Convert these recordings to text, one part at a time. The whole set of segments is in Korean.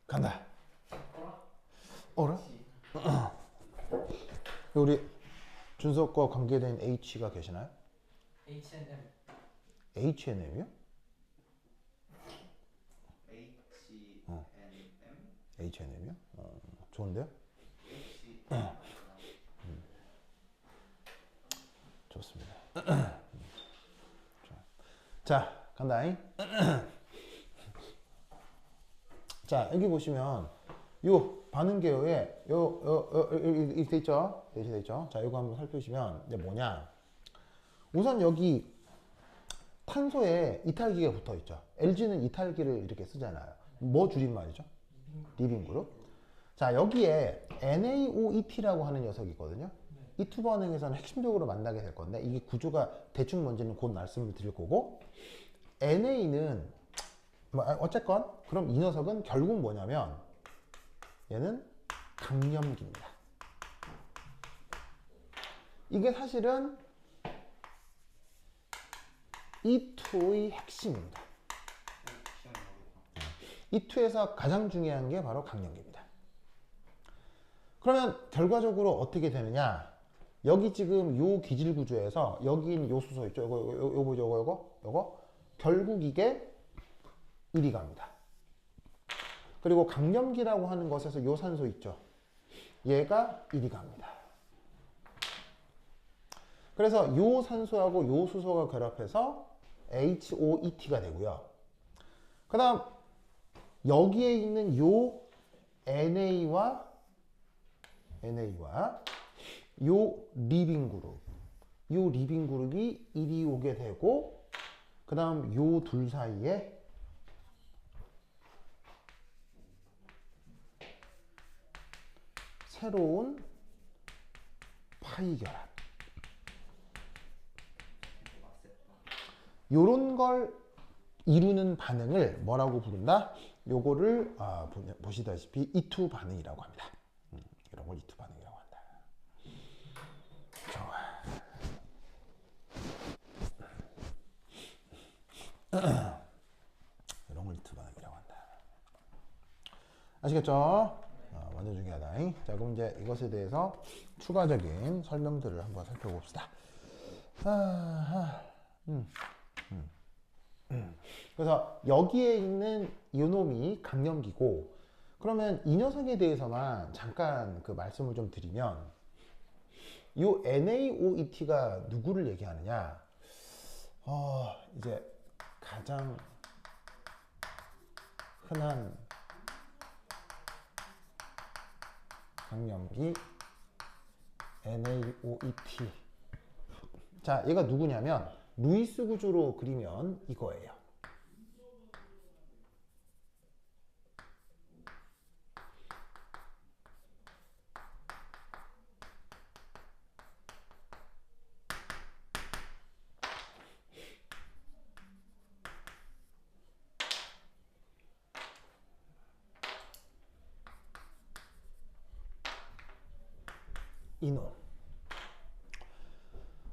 간다. 어라? 우리 준석과 관계된 H가 계시나요? H&M. H&M이요? H&M이요? 좋은데요? 좋습니다. 자, 간다잉. 자, 여기 보시면 요 반응 개요에 이렇게 돼 있죠? 돼 있죠? 자, 이거 한번 살펴보시면 이제 뭐냐? 우선 여기 탄소에 이탈기가 붙어 있죠. LG는 이탈기를 이렇게 쓰잖아요. 뭐 줄임말이죠? 리빙그룹. 자, 여기에 NaOET라고 하는 녀석이 있거든요. 이 투 반응에서는 핵심적으로 만나게 될 건데 이게 구조가 대충 뭔지는 곧 말씀을 드릴 거고, NA는 뭐 어쨌건 그럼 이 녀석은 결국 뭐냐면 얘는 강염기입니다. 이게 사실은 E2의 핵심입니다. E2에서 가장 중요한 게 바로 강염기입니다. 그러면 결과적으로 어떻게 되느냐? 여기 지금 요 기질 구조에서 여기는 요 수소 있죠? 요거 결국 이게 1이 갑니다. 그리고 강염기라고 하는 것에서 요 산소 있죠? 얘가 1이 갑니다. 그래서 요 산소하고 요 수소가 결합해서 HOET가 되고요. 그 다음 여기에 있는 요 NA와 요 리빙 그룹이 1이 오게 되고, 그 다음 요 둘 사이에 새로운 파이 결합, 요런 걸 이루는 반응을 뭐라고 부른다? 요거를 보시다시피 E2 반응이라고 합니다. 이런 걸 E2 반응이라고 한다. 좋아. 이런 걸 E2 반응이라고 한다. 아시겠죠? 완전 중요하다. 자, 그럼 이제 이것에 대해서 추가적인 설명들을 한번 살펴봅시다. 그래서 여기에 있는 이놈이 강염기고, 그러면 이 녀석에 대해서만 잠깐 그 말씀을 좀 드리면, 이 NaOET가 누구를 얘기하느냐? 이제 가장 흔한 강염기 NaOET. 자, 얘가 누구냐면 루이스 구조로 그리면 이거예요. 이놈.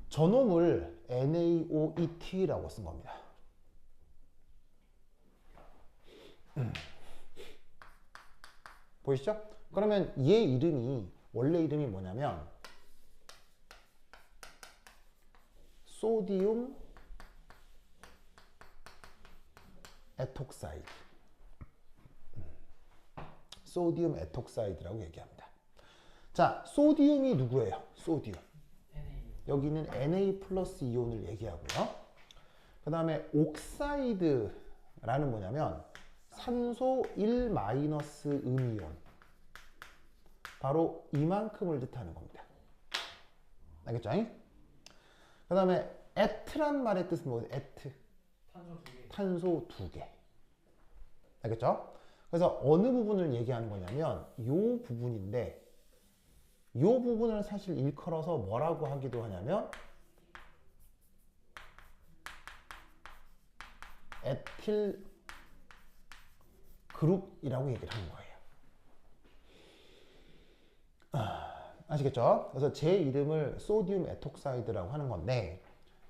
저놈을 NaOET라고 쓴 겁니다. 보이시죠? 그러면 얘 이름이, 원래 이름이 뭐냐면 소디움 에톡사이드. 소디움 에톡사이드라고 얘기합니다. 자, 소디움이 누구예요? 소디움. 여기는 Na 플러스 이온을 얘기하고요. 그 다음에 옥사이드라는 뭐냐면 산소 1 마이너스 음이온. 바로 이만큼을 뜻하는 겁니다. 알겠죠? 그 다음에 에트란 말의 뜻은 뭐예요? 에트. 탄소 2개. 알겠죠? 그래서 어느 부분을 얘기하는 거냐면 요 부분인데, 요 부분을 사실 일컬어서 뭐라고 하기도 하냐면 에틸 그룹이라고 얘기를 하는 거예요. 아시겠죠? 그래서 제 이름을 소디움 에톡사이드라고 하는 건데,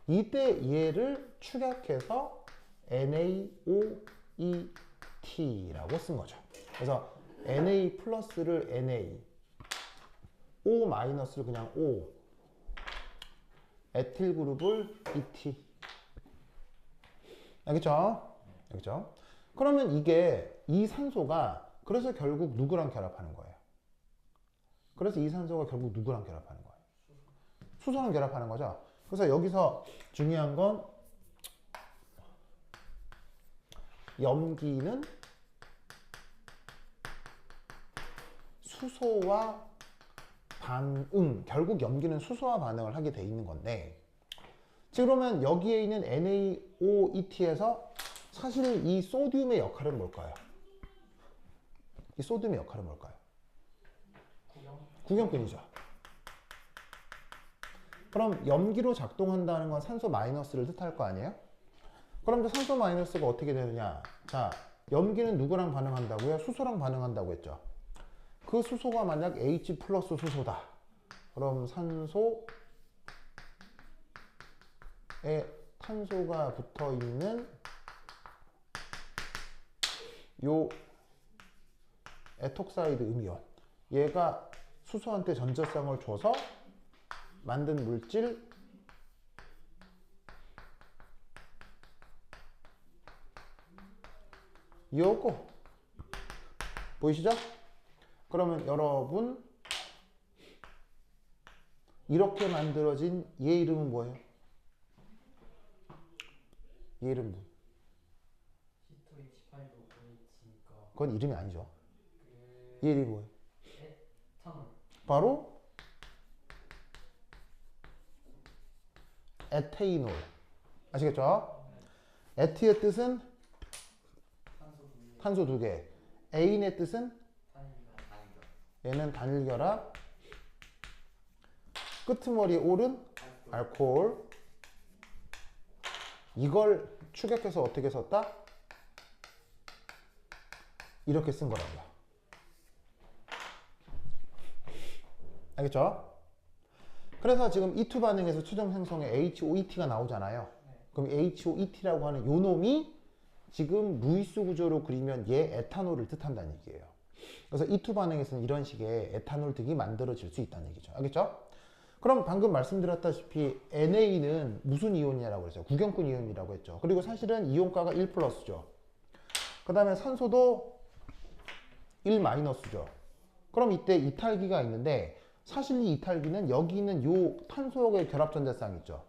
이때 얘를 축약해서 NaOET라고 쓴 거죠. 그래서 Na 플러스를 Na, O 마이너스를 그냥 O, 에틸 그룹을 ET. 알겠죠? 알겠죠? 그러면 이게 이 산소가 그래서 결국 누구랑 결합하는 거예요? 그래서 이 산소가 결국 누구랑 결합하는 거예요? 수소랑 결합하는 거죠. 그래서 여기서 중요한 건 염기는 수소와 반응, 결국 염기는 수소와 반응을 하게 돼 있는 건데, 지금 그러면 여기에 있는 NaOET에서 사실 이 소듐의 역할은 뭘까요? 이 소듐의 역할은 뭘까요? 구경꾼이죠. 그럼 염기로 작동한다는 건 산소 마이너스를 뜻할 거 아니에요? 그럼 이제 산소 마이너스가 어떻게 되느냐? 자, 염기는 누구랑 반응한다고요? 수소랑 반응한다고 했죠. 그 수소가 만약 H 플러스 수소다. 그럼 산소에 탄소가 붙어 있는 요 에톡사이드 음이온. 얘가 수소한테 전자성을 줘서 만든 물질 요거 보이시죠? 그러면 여러분 이렇게 만들어진 얘 이름은 뭐예요? 얘 이름 뭐? 그건 이름이 아니죠. 얘 이름이 뭐예요? 바로 에테이놀. 아시겠죠? 에트의 뜻은 탄소 두 개. 에인의 뜻은 얘는 단일결합. 끄트머리에 올은 알코올. 이걸 추격해서 어떻게 썼다? 이렇게 쓴 거랍니다. 알겠죠? 그래서 지금 E2 반응에서 최종 생성의 HOET가 나오잖아요. 그럼 HOET라고 하는 요 놈이 지금 루이스 구조로 그리면 얘 에탄올을 뜻한다는 얘기예요. 그래서 E2 반응에서는 이런 식의 에탄올 등이 만들어질 수 있다는 얘기죠. 알겠죠? 그럼 방금 말씀드렸다시피 NA는 무슨 이온이라고 그랬어요? 구경꾼 이온이라고 했죠. 그리고 사실은 이온가가 1 플러스죠. 그 다음에 산소도 1 마이너스죠. 그럼 이때 이탈기가 있는데 사실 이 이탈기는 여기 있는 요 탄소의 결합전자쌍 있죠.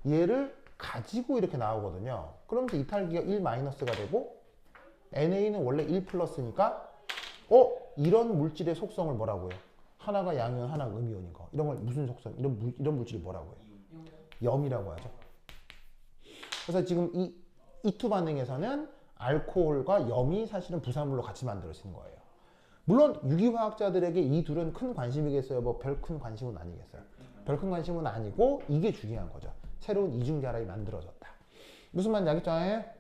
얘를 가지고 이렇게 나오거든요. 그러면서 이탈기가 1 마이너스가 되고 NA는 원래 1 플러스니까 이런 물질의 속성을 뭐라고 해요? 하나가 양이온, 하나가 음이온인 거. 이런 걸 무슨 속성? 이런 물질이 뭐라고 해요? 염이라고 하죠. 그래서 지금 이 E2 반응에서는 알코올과 염이 사실은 부산물로 같이 만들어지는 거예요. 물론 유기화학자들에게 이 둘은 큰 관심이겠어요? 뭐 별 큰 관심은 아니겠어요? 별 큰 관심은 아니고 이게 중요한 거죠. 새로운 이중결합이 만들어졌다. 무슨 말인지 알겠죠?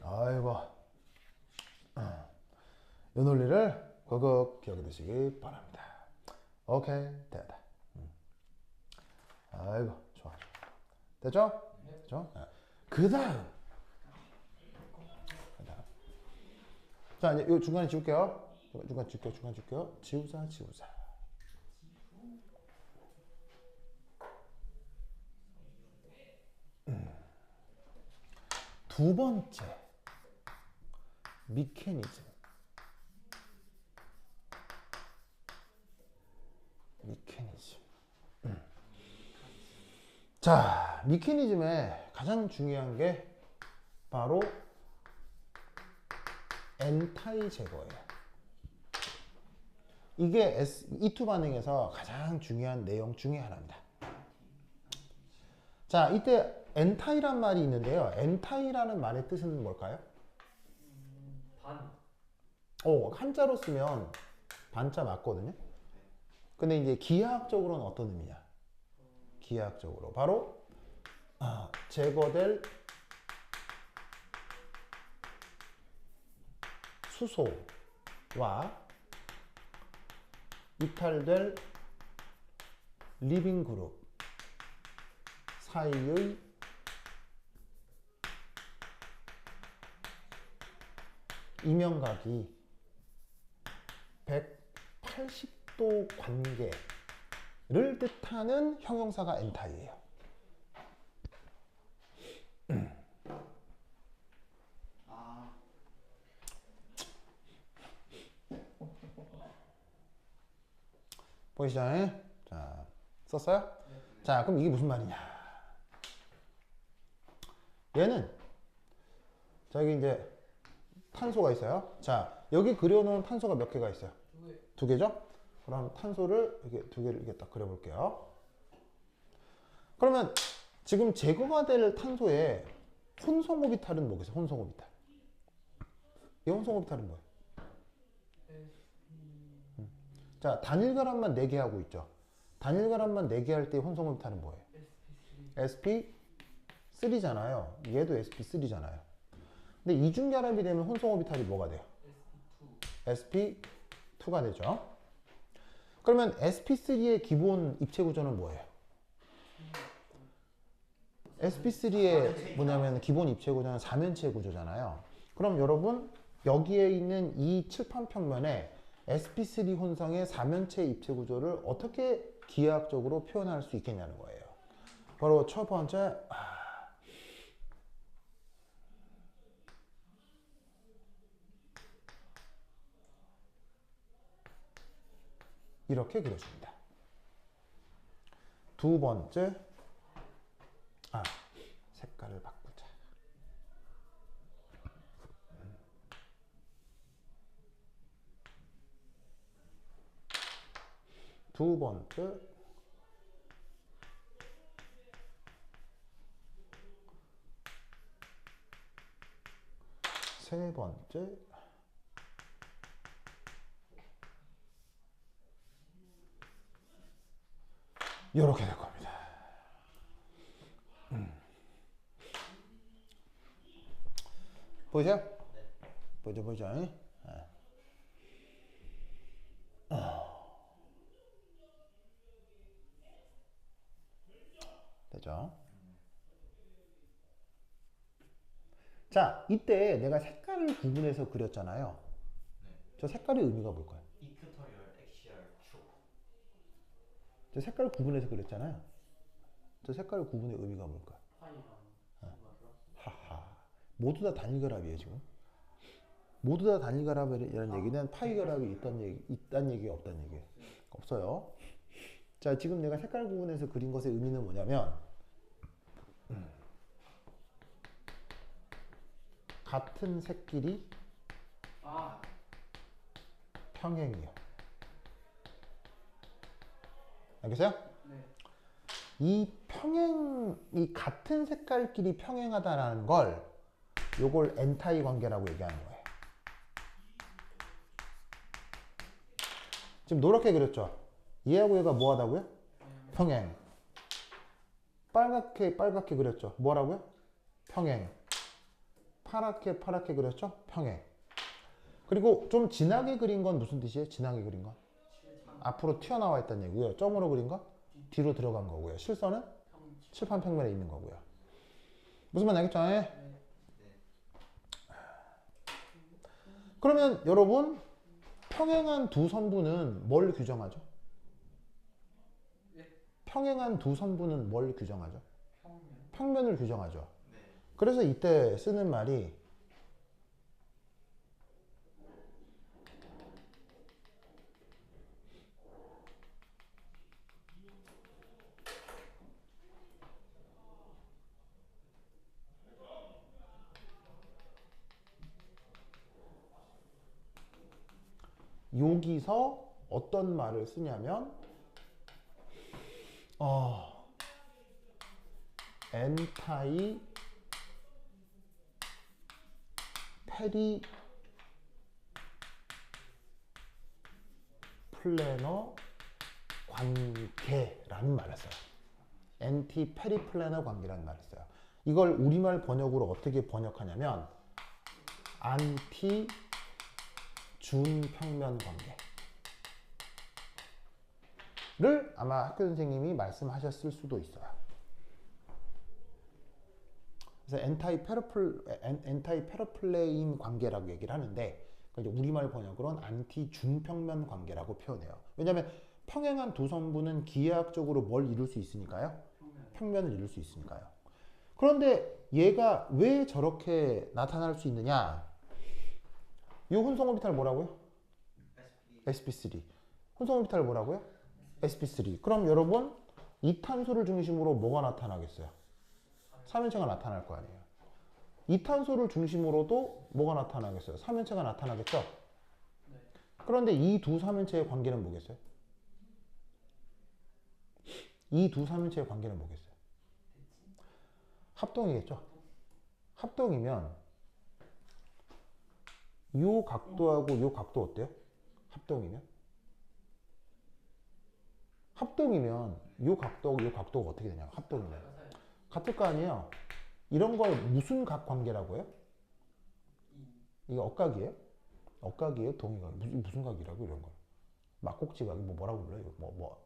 아이고, 이 논리를 꼭 기억해 두시기 바랍니다. 오케이, 됐다. 아이고, 좋아. 됐죠? 됐죠? 그 다음. 자, 이제 요 중간에 지울게요. 중간 지울게요. 지우자. 두 번째. 미케니즘. 자, 미케니즘의 가장 중요한 게 바로 엔타이 제거예요. 이게 E2 반응에서 가장 중요한 내용 중에 하나입니다. 자, 이때 엔타이란 말이 있는데요. 엔타이라는 말의 뜻은 뭘까요? 반. 한자로 쓰면 반자 맞거든요. 근데 이제 기하학적으로는 어떤 의미냐? 기하학적으로 바로 제거될 수소와 이탈될 리빙 그룹 사이의 이면각이 180도 관계를 뜻하는 형용사가 엔타이예요. 아, 보이시죠? 자, 썼어요? 자, 그럼 이게 무슨 말이냐? 얘는 저기 이제 탄소가 있어요. 자, 여기 그려놓은 탄소가 몇 개가 있어요? 두 개죠? 그럼 탄소를 이렇게 두 개를 이렇게 딱 그려볼게요. 그러면 지금 제거가 될 탄소의 혼성오비탈은 뭐겠어요? 혼성오비탈. 이 혼성오비탈은 뭐예요? 자, 단일가람만 4개 하고 있죠. 단일가람만 4개 할 때 혼성오비탈은 뭐예요? sp3잖아요. 얘도 sp3잖아요. 근데 이중결합이 되면 혼성오비탈이 뭐가 돼요? sp2가 되죠. 그러면 sp3의 기본 입체 구조는 뭐예요? sp3의 뭐냐면 기본 입체 구조는 4면체 구조잖아요. 그럼 여러분 여기에 있는 이 칠판 평면에 sp3 혼성의 4면체 입체 구조를 어떻게 기하학적으로 표현할 수 있겠냐는 거예요. 바로 첫 번째 이렇게 그려줍니다. 두 번째 색깔을 바꾸자. 두 번째 세 번째 이렇게 될 겁니다. 보이세요? 보이죠? 되죠? 자, 이때 내가 색깔을 구분해서 그렸잖아요. 저 색깔의 의미가 뭘까요? 이큐토리얼, 엑시얼, 축. 저 색깔을 구분해서 그렸잖아요. 저 색깔을 구분의 의미가 뭘까요? 파이랑 하하. 모두 다 단일결합이에요, 지금. 모두 다 단일결합이라는 얘기는 파이결합이 있다는 얘기가 없다는 얘기예요. 없어요. 자, 지금 내가 색깔 구분해서 그린 것의 의미는 뭐냐면 같은 색끼리 평행이요. 알겠어요? 네. 이 같은 색깔끼리 평행하다라는 걸 요걸 엔타이 관계라고 얘기하는 거예요. 지금 노랗게 그렸죠? 얘하고 얘가 뭐 하다고요? 평행. 빨갛게 그렸죠? 뭐라고요? 평행. 파랗게 그렸죠? 평행. 그리고 좀 진하게 그린 건 무슨 뜻이에요? 진하게 그린 건? 앞으로 튀어나와 있다는 얘기고요. 점으로 그린 건? 뒤로 들어간 거고요. 실선은? 칠판 평면에 있는 거고요. 무슨 말 알겠죠? 그러면 여러분 평행한 두 선부는 뭘 규정하죠? 평행한 두 선부는 뭘 규정하죠? 평면을 규정하죠. 그래서 이때 쓰는 말이 여기서 어떤 말을 쓰냐면 엔타이 페리 플래너 관계라는 말을 써요. 엔티 페리 플래너 관계라는 말을 써요. 이걸 우리말 번역으로 어떻게 번역하냐면 안티 준평면 관계. 를 아마 학교 선생님이 말씀하셨을 수도 있어요. 그래서 엔타이 페러플레인 관계라고 얘기를 하는데 이제 우리말 번역으로는 안티 중평면 관계라고 표현해요. 왜냐하면 평행한 두 선부는 기하학적으로 뭘 이룰 수 있으니까요. 평면을 이룰 수 있으니까요. 그런데 얘가 왜 저렇게 나타날 수 있느냐? 이 혼성 오비탈 뭐라고요? sp3. 혼성 오비탈 뭐라고요? sp3. 그럼 여러분 이 탄소를 중심으로 뭐가 나타나겠어요? 3연체가 나타날 거 아니에요. 이 탄소를 중심으로도 뭐가 나타나겠어요? 3연체가 나타나겠죠? 그런데 이 두 3연체의 관계는 뭐겠어요? 이 두 3연체의 관계는 뭐겠어요? 합동이겠죠? 합동이면 요 각도하고 요 각도 어때요? 합동이면? 합동이면 요 각도하고 요 각도가 어떻게 되냐고. 합동이면 같을 거 아니에요. 이런 걸 무슨 각 관계라고 해요? 이게 억각이에요? 억각이에요? 동의각? 무슨 각이라고 이런 걸? 막꼭지각? 뭐라고 불러요?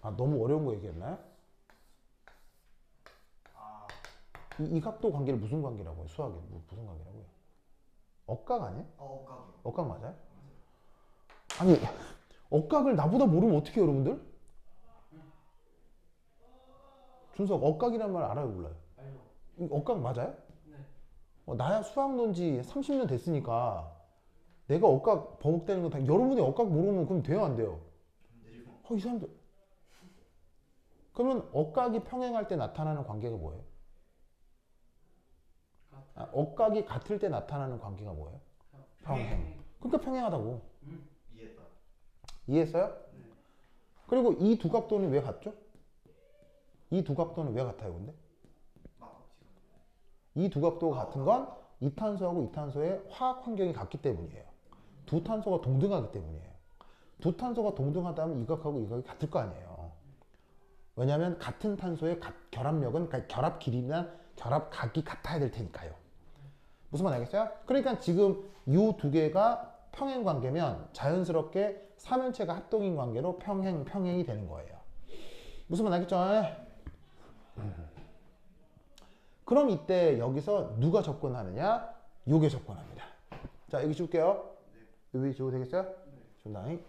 아, 너무 어려운 거 얘기했나요? 이 각도 관계를 무슨 관계라고 해요? 수학에 무슨 관계라고 해요? 억각 아니에요? 억각이요. 억각 맞아요? 아니, 억각을 나보다 모르면 어떻게 해요, 여러분들? 준석, 억각이란 말 알아요, 몰라요? 알죠. 이거 억각 맞아요? 네. 나야 수학 논 지 30년 됐으니까 내가 억각 버벅대는 건 다, 여러분이 억각 모르면 그럼 돼요, 안 돼요? 이 사람들. 그러면 억각이 평행할 때 나타나는 관계가 뭐예요? 억각이 같을 때 나타나는 관계가 뭐예요? 평행. 그러니까 평행하다고. 이해했다. 이해했어요? 네. 그리고 이 두 각도는 왜 같죠? 이 두 각도는 왜 같아요, 근데? 막꼭지가. 이 두 각도가 같은 건 이 탄소하고 이 탄소의 화학 환경이 같기 때문이에요. 두 탄소가 동등하기 때문이에요. 두 탄소가 동등하다면 이 각하고 이 각이 같을 거 아니에요. 왜냐하면 같은 탄소의 결합력은, 그러니까 결합 길이나 결합 각이 같아야 될 테니까요. 무슨 말 알겠어요? 그러니까 지금 이 두 개가 평행 관계면 자연스럽게 3연체가 합동인 관계로 평행이 되는 거예요. 무슨 말 알겠죠? 그럼 이때 여기서 누가 접근하느냐? 요게 접근합니다. 자, 여기 줄게요. 여기 줘도 되겠어요? 네. 준다잉.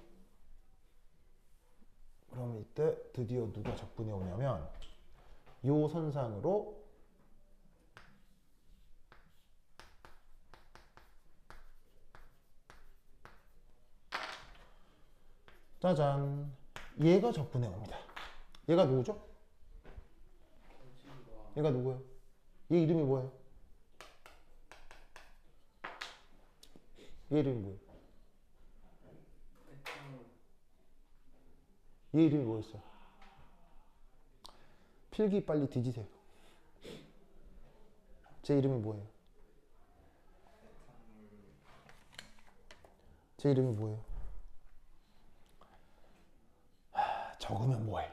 그럼 이때 드디어 누가 접근해 오냐면 요 선상으로 짜잔, 얘가 접근해 옵니다. 얘가 누구죠? 얘가 누구예요? 얘 이름이 뭐예요? 얘 이름이 뭐예요? 얘 이름이 뭐였어요? 필기 빨리 뒤지세요. 제 이름이 뭐예요? 제 이름이 뭐예요? 적으면 뭐해?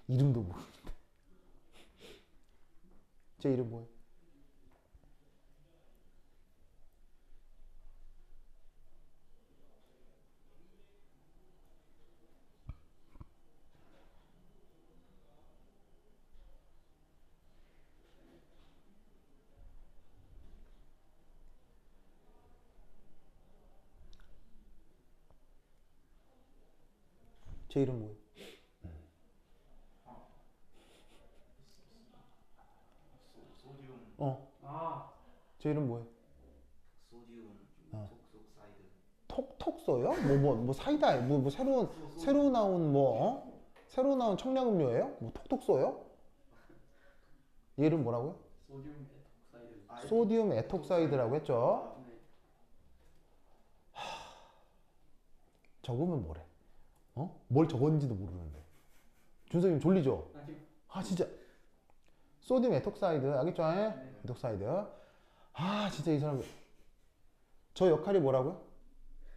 이름도 모르는데. 제 이름 뭐예요? 제 이름 뭐예요? 소디움. 제 이름 뭐예요? 소디움 톡톡사이드. 톡톡 써요? 뭐 사이다, 뭐 새로 나온 새로 나온 청량음료예요? 뭐 톡톡 써요? 얘 이름 뭐라고요? 소디움 에톡사이드. 소디움 에톡사이드라고 했죠? 네. 적으면 뭐래? 뭘 적었는지도 모르는데. 준석님 졸리죠? 아, 진짜. 소디움 에톡사이드, 알겠죠? 네. 에톡사이드. 아, 진짜 이 사람. 저 역할이 뭐라고요?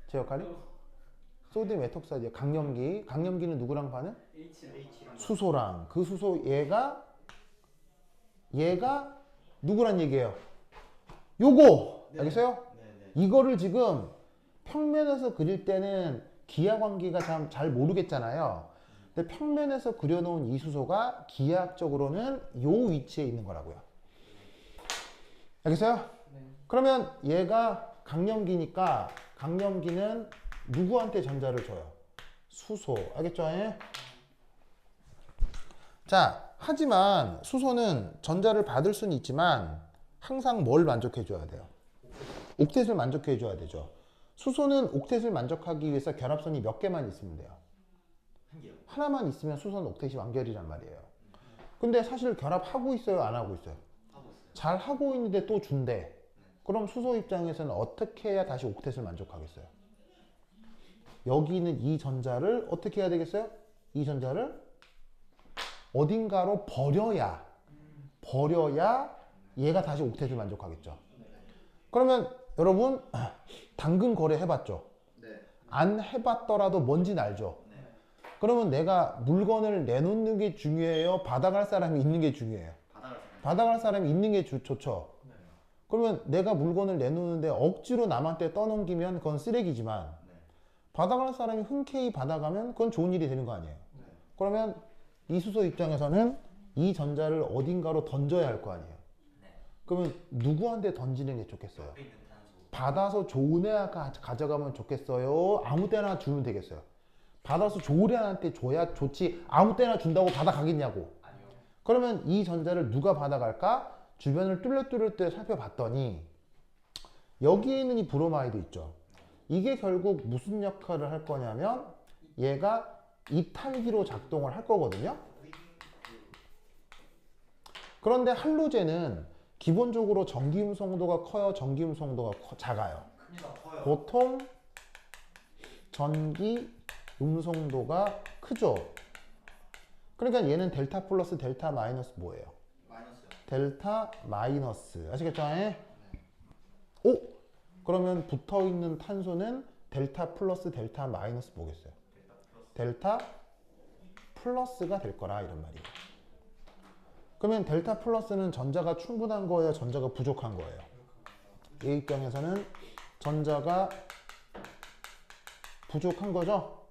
제 역할이? 소디움 에톡사이드. 강염기. 강염기는 누구랑 반응? H랑. 수소랑. 그 수소 얘가 누구란 얘기예요? 요거. 네. 알겠어요? 네네. 이거를 지금 평면에서 그릴 때는 기하 관계가 잘 모르겠잖아요. 근데 평면에서 그려놓은 이 수소가 기하학적으로는 요 위치에 있는 거라고요. 알겠어요? 네. 그러면 얘가 강염기니까 강염기는 누구한테 전자를 줘요? 수소. 알겠죠? 예? 자, 하지만 수소는 전자를 받을 수는 있지만 항상 뭘 만족해 줘야 돼요? 옥텟을 만족해 줘야 되죠. 수소는 옥텟을 만족하기 위해서 결합선이 몇 개만 있으면 돼요. 한 개요. 하나만 있으면 수소는 옥텟이 완결이란 말이에요. 근데 사실 결합하고 있어요? 안 하고 있어요? 하고 있어요. 잘 하고 있는데 또 준대. 그럼 수소 입장에서는 어떻게 해야 다시 옥텟을 만족하겠어요? 여기 있는 이 전자를 어떻게 해야 되겠어요? 이 전자를 어딘가로 버려야 얘가 다시 옥텟을 만족하겠죠. 그러면 여러분 당근 거래 해봤죠? 네. 안 해봤더라도 뭔지는 알죠? 네. 그러면 내가 물건을 내놓는 게 중요해요? 받아갈 사람이 있는 게 중요해요? 바다를 사는. 받아갈 사람이 있는 게 좋죠. 네. 그러면 내가 물건을 내놓는데 억지로 남한테 떠넘기면 그건 쓰레기지만 네. 받아갈 사람이 흔쾌히 받아가면 그건 좋은 일이 되는 거 아니에요. 네. 그러면 이 수소 입장에서는 이 전자를 어딘가로 던져야 할 거 아니에요. 네. 그러면 누구한테 던지는 게 좋겠어요? 옆에 있는 탄소. 받아서 좋은 애가 가져가면 좋겠어요? 아무 때나 주면 되겠어요? 받아서 좋은 애한테 줘야 좋지 아무 때나 준다고 받아가겠냐고. 아니요. 그러면 이 전자를 누가 받아갈까? 주변을 뚫려뚫을 때 살펴봤더니 여기에 있는 이 브로마이드 있죠. 이게 결국 무슨 역할을 할 거냐면 얘가 이탈기로 작동을 할 거거든요. 그런데 할로젠은 기본적으로 전기 음성도가 커요? 전기 음성도가 작아요? 크기가 커요. 보통 전기 음성도가 크죠. 그러니까 얘는 델타 플러스 델타 마이너스 뭐예요? 마이너스요. 델타 마이너스. 아시겠죠? 예? 오! 그러면 붙어있는 탄소는 델타 플러스 델타 마이너스 뭐겠어요? 델타 플러스. 델타 플러스가 될 거라 이런 말이에요. 그러면 델타 플러스는 전자가 충분한 거예요? 전자가 부족한 거예요? 얘 입장에서는 전자가 부족한 거죠?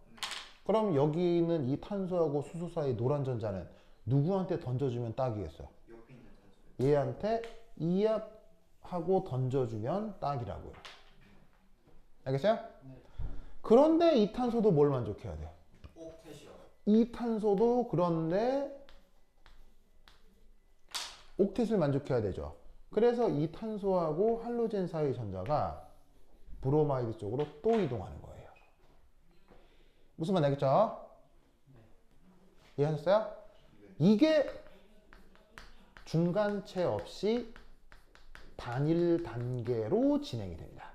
그럼 여기 있는 이 탄소하고 수소 사이 노란 전자는 누구한테 던져주면 딱이겠어요? 옆에 있는 탄소. 얘한테 이압하고 던져주면 딱이라고요. 알겠어요? 네. 그런데 이 탄소도 뭘 만족해야 돼요? 옥텟이요. 이 탄소도 그런데 옥텟을 만족해야 되죠. 그래서 이 탄소하고 할로젠 사이 전자가 브로마이드 쪽으로 또 이동하는 거예요. 무슨 말 알겠죠? 이해하셨어요? 이게 중간체 없이 단일 단계로 진행이 됩니다.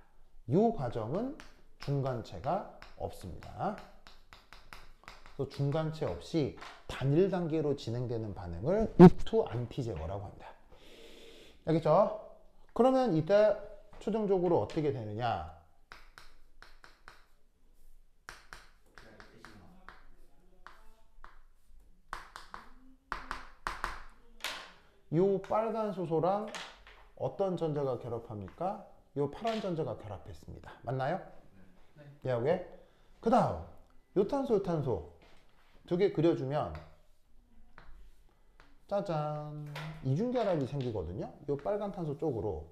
이 과정은 중간체가 없습니다. 그래서 중간체 없이 단일 단계로 진행되는 반응을 우투 안티 제거라고 합니다. 알겠죠? 그러면 이때 최종적으로 어떻게 되느냐? 이 빨간 수소랑 어떤 전자가 결합합니까? 이 파란 전자가 결합했습니다. 맞나요? 네. 예, 그 다음 요 탄소 두 개 그려주면 짜잔 이중결합이 생기거든요. 이 빨간 탄소 쪽으로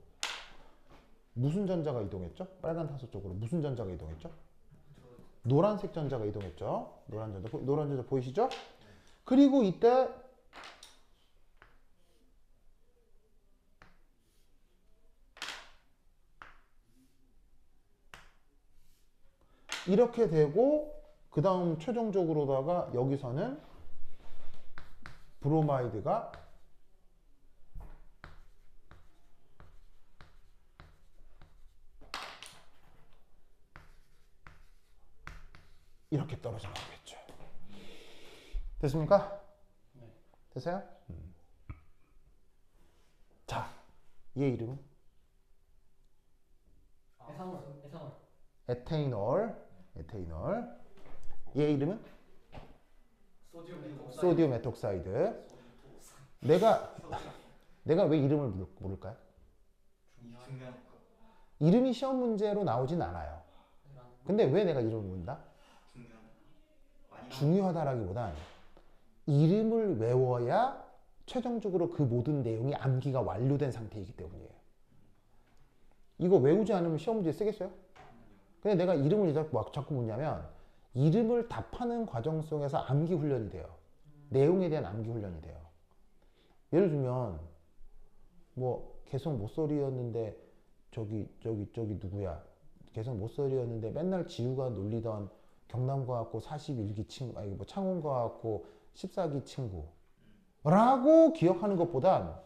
무슨 전자가 이동했죠? 빨간 탄소 쪽으로 무슨 전자가 이동했죠? 노란색 전자가 이동했죠. 노란 전자 보이시죠? 그리고 이때 이렇게 되고 그 다음 최종적으로다가 여기서는 브로마이드가 이렇게 떨어져 나오겠죠. 됐습니까? 네. 됐어요? 자, 얘 이름은? 에탄올. 에테이놀. 얘 이름은? 소디움 에톡사이드. 소디움 에톡사이드. 내가 왜 이름을 모를까요? 중요한 거. 이름이 시험 문제로 나오진 않아요. 근데 왜 내가 이름을 모른다? 중요하다. 많이 중요하다라기보단 이름을 외워야 최종적으로 그 모든 내용이 암기가 완료된 상태이기 때문이에요. 이거 외우지 않으면 시험 문제 쓰겠어요? 근데 내가 이름을 자꾸 묻냐면 이름을 답하는 과정 속에서 암기 훈련이 돼요. 내용에 대한 암기 훈련이 돼요. 예를 들면 뭐 개성 못소리였는데 저기 누구야? 개성 못소리였는데 맨날 지우가 놀리던 경남과학고 41기 친구, 아니 뭐 창원과학고 14기 친구라고 기억하는 것보단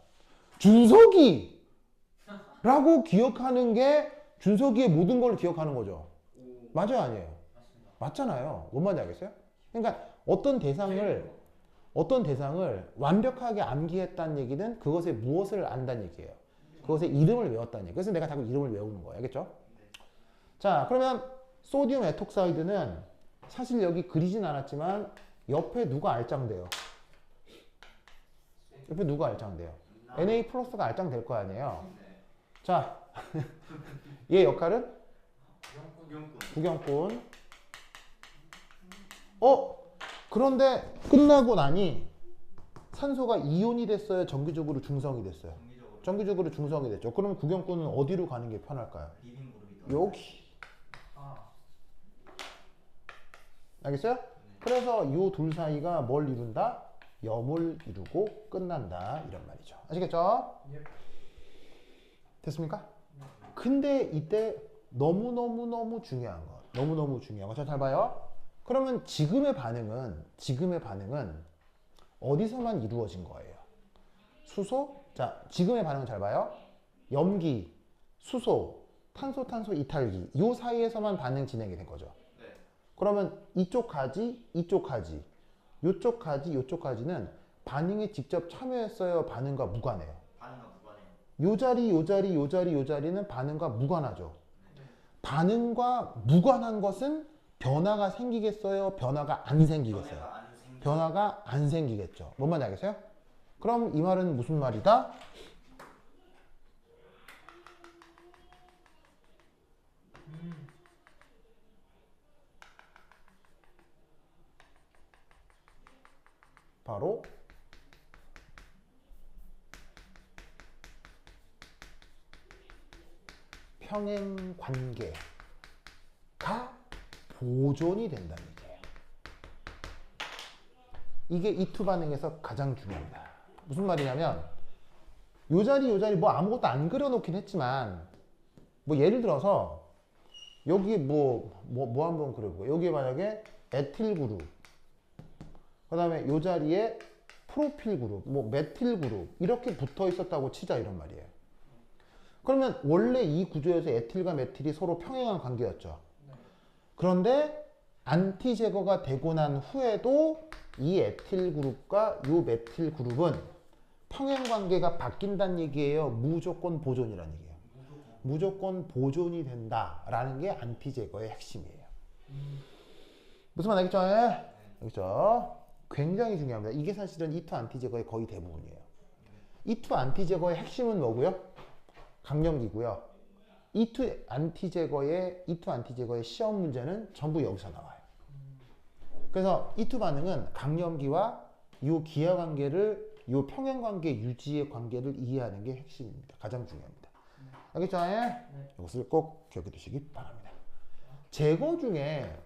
준석이라고 기억하는 게 준석이의 모든 걸 기억하는 거죠. 맞아요, 아니에요? 맞습니다. 맞잖아요. 뭔 말인지 알겠어요? 그러니까 어떤 대상을 완벽하게 암기했다는 얘기는 그것의 무엇을 안다는 얘기예요. 그것의 이름을 외웠다는 얘기. 그래서 내가 자꾸 이름을 외우는 거예요. 알겠죠? 자, 그러면 소디움 에톡사이드는 사실 여기 그리진 않았지만 옆에 누가 알짱돼요? 옆에 누가 알짱돼요? Na 플러스가 알짱될 거 아니에요? 자, 얘 역할은? 구경꾼. 그런데 끝나고 나니 산소가 이온이 됐어요? 정기적으로 중성이 됐어요? 정기적으로 중성이 됐죠. 그러면 구경꾼은 어디로 가는 게 편할까요? 리빙 그룹이 여기. 아, 알겠어요? 그래서 이 둘 사이가 뭘 이룬다? 염을 이루고 끝난다. 이런 말이죠. 아시겠죠? 예. 됐습니까? 근데 이때 너무너무 중요한 거. 너무너무 중요한 거. 잘 봐요. 그러면 지금의 반응은 어디서만 이루어진 거예요? 수소? 자, 지금의 반응은 잘 봐요. 염기, 수소, 탄소 이탈기. 이 사이에서만 반응 진행이 된 거죠. 네. 그러면 이쪽까지, 요쪽까지는 반응에 직접 참여했어요? 반응과 무관해요? 반응과 무관해요. 요 자리는 반응과 무관하죠. 반응과 무관한 것은 변화가 생기겠어요? 변화가 안 생기겠어요? 변화가 안 생기겠죠. 뭔 말인지 알겠어요? 그럼 이 말은 무슨 말이다? 바로 평행 관계가 보존이 된다는 얘기예요. 이게 이투 반응에서 가장 중요합니다. 무슨 말이냐면 요 자리 뭐 아무것도 안 그려놓긴 했지만 뭐 예를 들어서 여기 뭐 한번 그려보고 여기에 만약에 에틸 그룹 그 다음에 요 자리에 프로필 그룹 뭐 메틸 그룹 이렇게 붙어 있었다고 치자 이런 말이에요. 그러면 원래 이 구조에서 에틸과 메틸이 서로 평행한 관계였죠. 그런데 안티 제거가 되고 난 후에도 이 에틸 그룹과 이 메틸 그룹은 평행 관계가 바뀐다는 얘기예요. 무조건 보존이라는 얘기예요. 무조건 보존이 된다라는 게 안티 제거의 핵심이에요. 무슨 말 알겠죠? 알겠죠? 굉장히 중요합니다. 이게 사실은 이투 안티 제거의 거의 대부분이에요. 이투 안티 제거의 핵심은 뭐고요? 강염기고요. 이투 안티 제거의 시험 문제는 전부 여기서 나와요. 그래서 이투 반응은 강염기와 이 기하 관계를 이 평행 관계 유지의 관계를 이해하는 게 핵심입니다. 가장 중요합니다. 알겠죠? 이것을 꼭 기억해 두시기 바랍니다. 제거 중에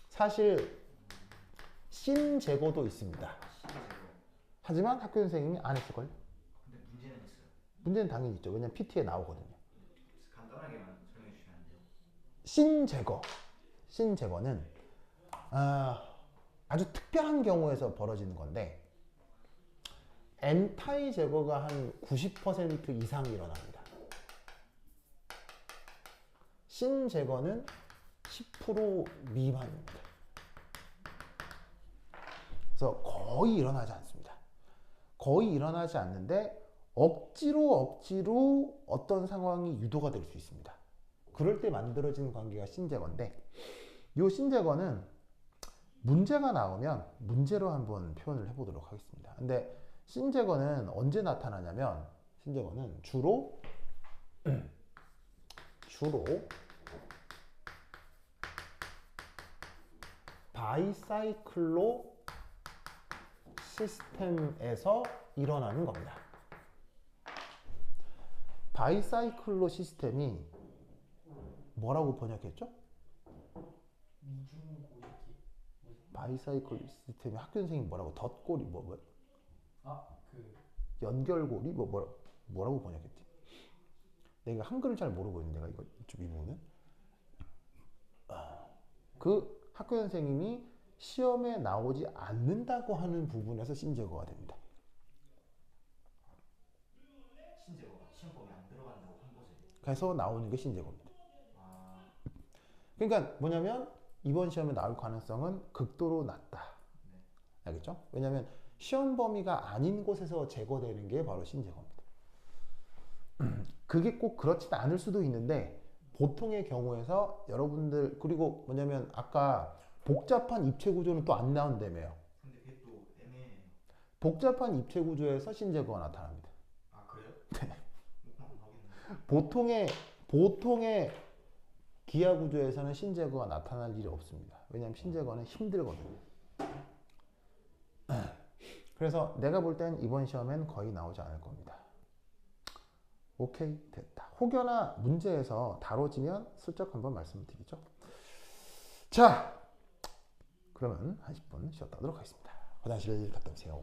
사실 신 제거도 있습니다. 하지만 학교 선생님이 안 했을걸요? 근데 문제는 있어요. 문제는 당연히 있죠. 왜냐면 PT에 나오거든요. 간단하게만 설명해 주시면 안 돼요? 신 제거는 아주 특별한 경우에서 벌어지는 건데 엔타이 제거가 한 90% 이상 일어납니다. 신 제거는 10% 미만입니다. 그래서 거의 일어나지 않습니다. 거의 일어나지 않는데 억지로 어떤 상황이 유도가 될 수 있습니다. 그럴 때 만들어지는 관계가 신제거인데 이 신제거는 문제가 나오면 문제로 한번 표현을 해보도록 하겠습니다. 근데 신제거는 언제 나타나냐면 신제거는 주로 바이사이클로 시스템에서 일어나는 겁니다. 바이사이클로 시스템이 뭐라고 번역했죠? 미중고리기. 바이사이클 시스템이 학교 선생님이 뭐라고 덧고리 뭐야? 아그 연결고리 뭐라고 번역했지? 내가 한글을 잘 모르고 있는데 내가 이거 좀 이 부분은 그 학교 선생님이 시험에 나오지 않는다고 하는 부분에서 신제거가 됩니다. 신제거가 시험법에 안 들어간다고 한 곳에. 그래서 나오는 게 신제거입니다. 아, 그러니까 뭐냐면 이번 시험에 나올 가능성은 극도로 낮다. 네. 알겠죠? 왜냐하면 시험 범위가 아닌 곳에서 제거되는 게 바로 신제거입니다. 그게 꼭 그렇진 않을 수도 있는데 보통의 경우에서 여러분들 그리고 뭐냐면 아까 복잡한 입체 구조는 또 안 나온다며요. 근데 그게 또 애매해요. 복잡한 입체 구조에서 신제거가 나타납니다. 아, 그래요? 네. 한번 하겠네. 보통의 기하 구조에서는 신제거가 나타날 일이 없습니다. 왜냐하면 신제거는 힘들거든요. 그래서 내가 볼 땐 이번 시험엔 거의 나오지 않을 겁니다. 오케이, 됐다. 혹여나 문제에서 다뤄지면 슬쩍 한번 말씀드리죠. 자, 그러면 한 10분 쉬었다 하도록 하겠습니다. 화장실 갔다 오세요.